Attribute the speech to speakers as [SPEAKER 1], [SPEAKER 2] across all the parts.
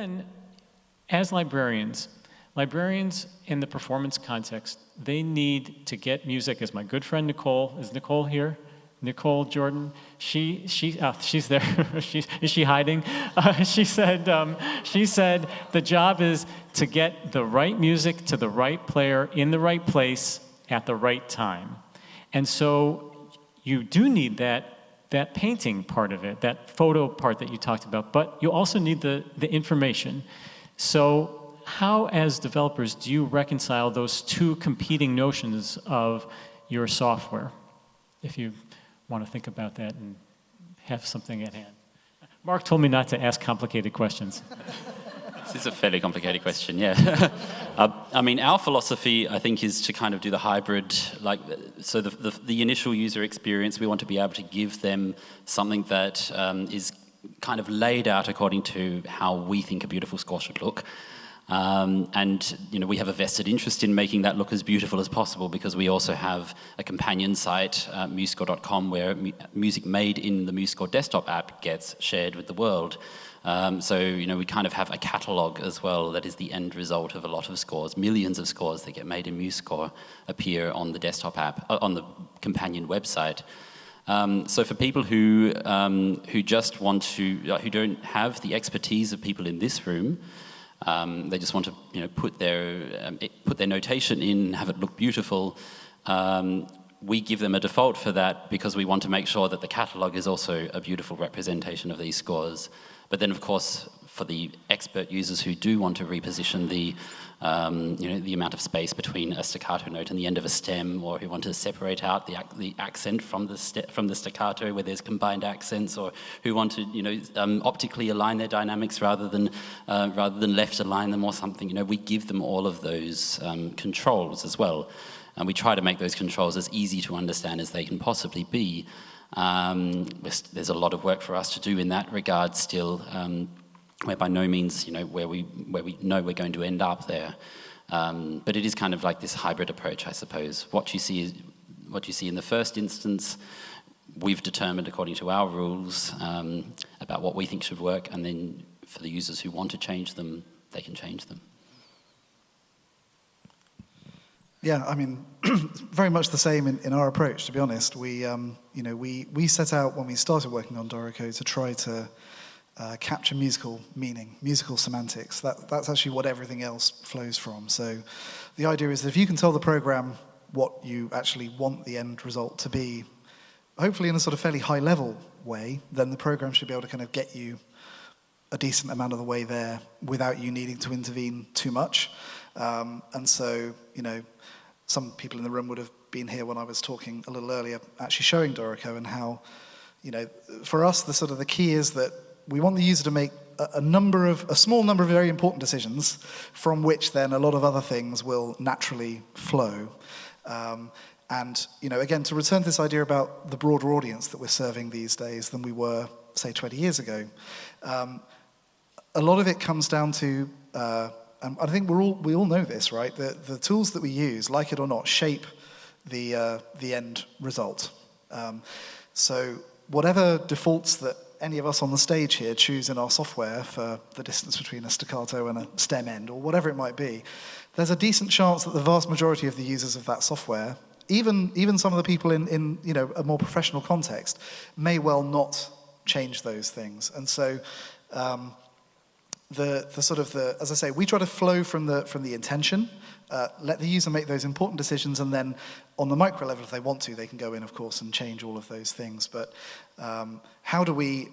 [SPEAKER 1] then, as librarians in the performance context, they need to get music, as my good friend Nicole, is Nicole here? Nicole Jordan, she's there. Is she hiding? She said the job is to get the right music to the right player in the right place at the right time. And so you do need that painting part of it, that photo part that you talked about, but you also need the information. So how, as developers, do you reconcile those two competing notions of your software? If you want to think about that and have something at hand. Mark told me not to ask complicated questions.
[SPEAKER 2] This is a fairly complicated question, yeah. I mean, our philosophy, I think, is to kind of do the hybrid, so the initial user experience, we want to be able to give them something that is kind of laid out according to how we think a beautiful score should look. And we have a vested interest in making that look as beautiful as possible, because we also have a companion site, MuseScore.com, where music made in the MuseScore desktop app gets shared with the world. So we kind of have a catalogue as well that is the end result of a lot of scores. Millions of scores that get made in MuseScore appear on the desktop app, on the companion website. So for people who just want to, who don't have the expertise of people in this room, they just want to, put their notation in, have it look beautiful. We give them a default for that because we want to make sure that the catalogue is also a beautiful representation of these scores. But then, of course, for the expert users who do want to reposition the amount of space between a staccato note and the end of a stem, or who want to separate out the accent from the staccato where there's combined accents, or who want to optically align their dynamics rather than left align them or something, we give them all of those controls as well, and we try to make those controls as easy to understand as they can possibly be. There's a lot of work for us to do in that regard still. We're by no means, where we know we're going to end up there. But it is kind of like this hybrid approach, I suppose. What you see in the first instance, we've determined according to our rules about what we think should work, and then for the users who want to change them, they can change them.
[SPEAKER 3] Yeah, I mean, very much the same in our approach, to be honest. We set out when we started working on Dorico to try to capture musical meaning, musical semantics. That's actually what everything else flows from. So the idea is that if you can tell the program what you actually want the end result to be, hopefully in a sort of fairly high-level way, then the program should be able to kind of get you a decent amount of the way there without you needing to intervene too much. And so, some people in the room would have been here when I was talking a little earlier, actually showing Dorico, and how, for us, the key is that we want the user to make a small number of very important decisions, from which then a lot of other things will naturally flow. And again, to return to this idea about the broader audience that we're serving these days than we were, say, 20 years ago, a lot of it comes down to, and I think we all know this, right? The tools that we use, like it or not, shape the end result. So whatever defaults that any of us on the stage here choose in our software for the distance between a staccato and a stem end, or whatever it might be, there's a decent chance that the vast majority of the users of that software, even some of the people in a more professional context, may well not change those things. And so as I say, we try to flow from the intention, let the user make those important decisions, and then on the micro level, if they want to, they can go in, of course, and change all of those things. But how do we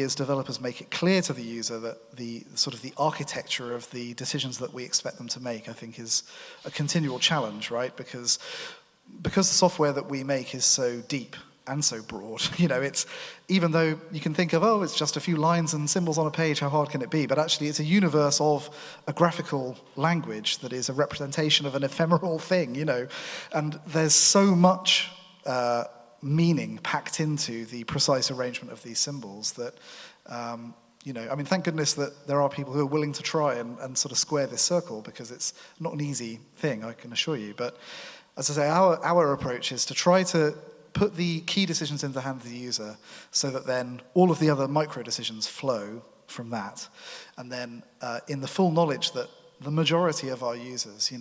[SPEAKER 3] as developers make it clear to the user that the architecture of the decisions that we expect them to make, I think, is a continual challenge, right? Because the software that we make is so deep and so broad, it's, even though you can think of, it's just a few lines and symbols on a page, how hard can it be? But actually it's a universe of a graphical language that is a representation of an ephemeral thing, and there's so much meaning packed into the precise arrangement of these symbols that, thank goodness that there are people who are willing to try and sort of square this circle, because it's not an easy thing, I can assure you. But as I say, our approach is to try to put the key decisions in the hand of the user so that then all of the other micro decisions flow from that. And then in the full knowledge that the majority of our users,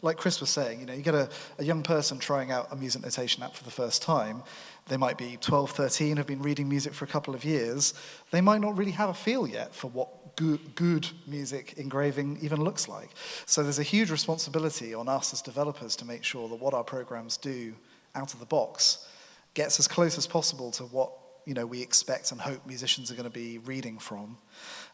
[SPEAKER 3] like Chris was saying, you get a young person trying out a music notation app for the first time. They might be 12, 13, have been reading music for a couple of years. They might not really have a feel yet for what good music engraving even looks like. So there's a huge responsibility on us as developers to make sure that what our programs do out of the box gets as close as possible to what we expect and hope musicians are going to be reading from,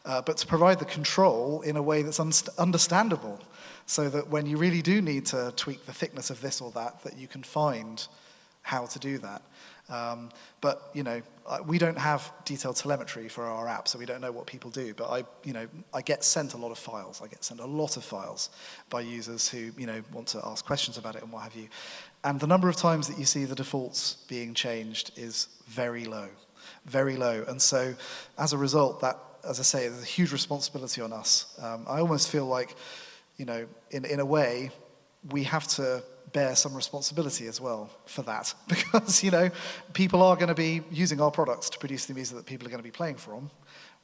[SPEAKER 3] but to provide the control in a way that's understandable, so that when you really do need to tweak the thickness of this or that you can find how to do that. But we don't have detailed telemetry for our app, so we don't know what people do. But I get sent a lot of files. I get sent a lot of files by users who want to ask questions about it and what have you. And the number of times that you see the defaults being changed is very low, very low. And so, as a result, that, as I say, there's a huge responsibility on us. I almost feel like, in a way, we have to bear some responsibility as well for that, because people are going to be using our products to produce the music that people are going to be playing from.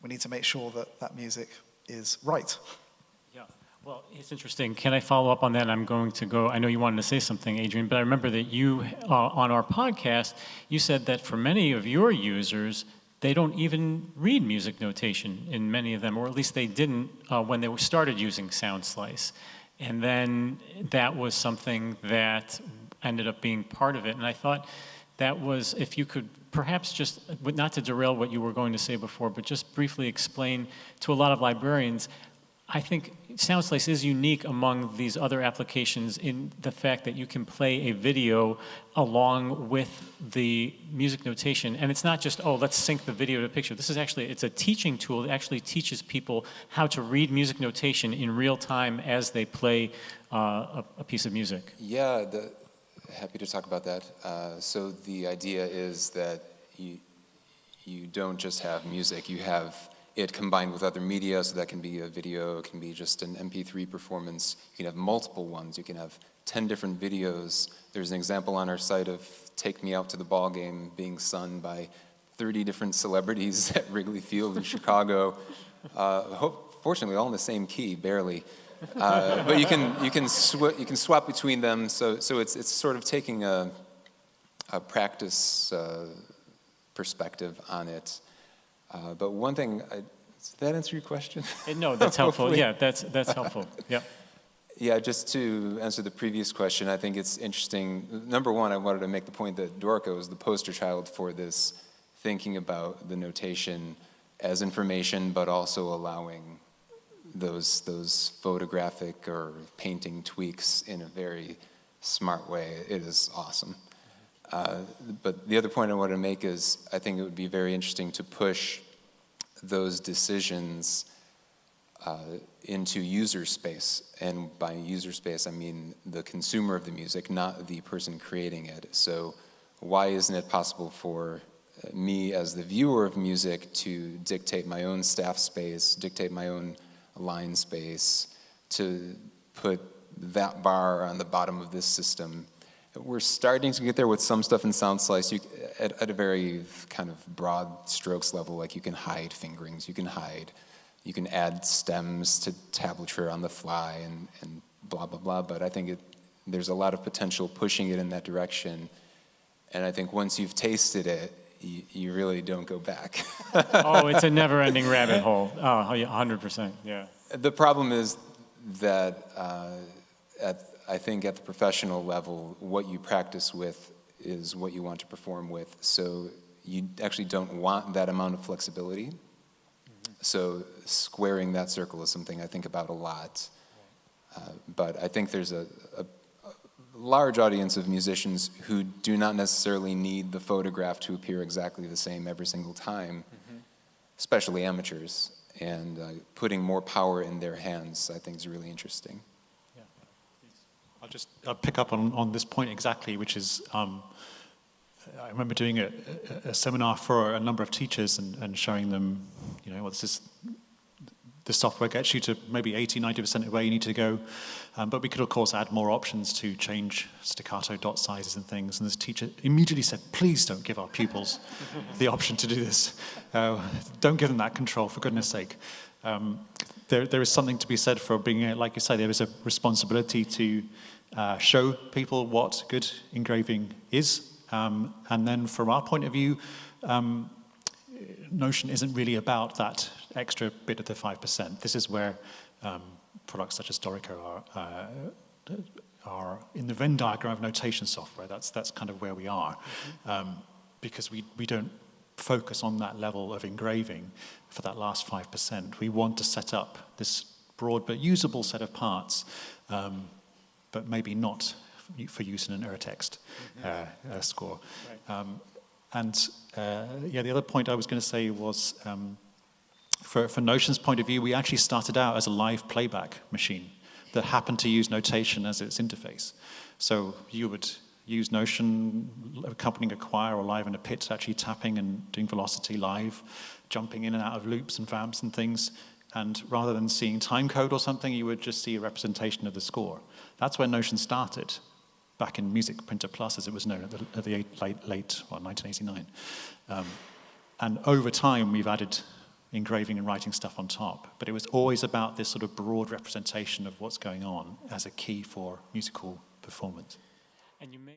[SPEAKER 3] We need to make sure that music is right.
[SPEAKER 1] Yeah, well, it's interesting. Can I follow up on that? I'm going to go. I know you wanted to say something, Adrian, but I remember that you on our podcast you said that for many of your users, they don't even read music notation in many of them, or at least they didn't when they started using Soundslice. And then that was something that ended up being part of it. And I thought that was, if you could perhaps just, not to derail what you were going to say before, but just briefly explain to a lot of librarians, I think Soundslice is unique among these other applications in the fact that you can play a video along with the music notation. And it's not just, let's sync the video to picture. This is actually, it's a teaching tool that actually teaches people how to read music notation in real time as they play a piece of music.
[SPEAKER 4] Yeah, happy to talk about that. So the idea is that you don't just have music, you have it combined with other media, so that can be a video, it can be just an MP3 performance. You can have multiple ones. You can have 10 different videos. There's an example on our site of Take Me Out to the Ball Game being sung by 30 different celebrities at Wrigley Field in Chicago. Fortunately, all in the same key, barely. But you can swap between them. So it's sort of taking a practice perspective on it. But one thing, does that answer your question?
[SPEAKER 1] No, that's helpful. Yeah, that's helpful. Yeah.
[SPEAKER 4] Yeah, just to answer the previous question, I think it's interesting. Number one, I wanted to make the point that Dorico is the poster child for this, thinking about the notation as information, but also allowing those photographic or painting tweaks in a very smart way. It is awesome. But the other point I want to make is I think it would be very interesting to push those decisions into user space. And by user space, I mean the consumer of the music, not the person creating it. So why isn't it possible for me as the viewer of music to dictate my own staff space, dictate my own line space, to put that bar on the bottom of this system? We're starting to get there with some stuff in Soundslice. At a very kind of broad strokes level, like you can hide fingerings, you can add stems to tablature on the fly and blah, blah, blah. But I think there's a lot of potential pushing it in that direction. And I think once you've tasted it, you really don't go back.
[SPEAKER 1] It's a never-ending rabbit hole. 100%, yeah.
[SPEAKER 4] The problem is that I think at the professional level, what you practice with is what you want to perform with. So you actually don't want that amount of flexibility. Mm-hmm. So squaring that circle is something I think about a lot. But I think there's a large audience of musicians who do not necessarily need the photograph to appear exactly the same every single time, especially amateurs. And putting more power in their hands, I think, is really interesting.
[SPEAKER 5] I'll pick up on this point exactly, which is I remember doing a seminar for a number of teachers and showing them, this the software gets you to maybe 80, 90% of where you need to go. But we could, of course, add more options to change staccato dot sizes and things. And this teacher immediately said, please don't give our pupils the option to do this. Don't give them that control, for goodness sake. There is something to be said for being, like you say, there is a responsibility to show people what good engraving is. And then from our point of view, Notion isn't really about that extra bit of the 5%. This is where products such as Dorico are in the Venn diagram of notation software. That's kind of where we are, because we don't focus on that level of engraving for that last 5%. We want to set up this broad but usable set of parts, but maybe not for use in an urtext score. Right. The other point I was going to say was, for Notion's point of view, we actually started out as a live playback machine that happened to use notation as its interface. So you would use Notion accompanying a choir or live in a pit, actually tapping and doing velocity live, jumping in and out of loops and vamps and things. And rather than seeing time code or something, you would just see a representation of the score. That's where Notion started, back in Music Printer Plus, as it was known at the late 1989. And over time, we've added engraving and writing stuff on top. But it was always about this sort of broad representation of what's going on as a key for musical performance.
[SPEAKER 1] And you may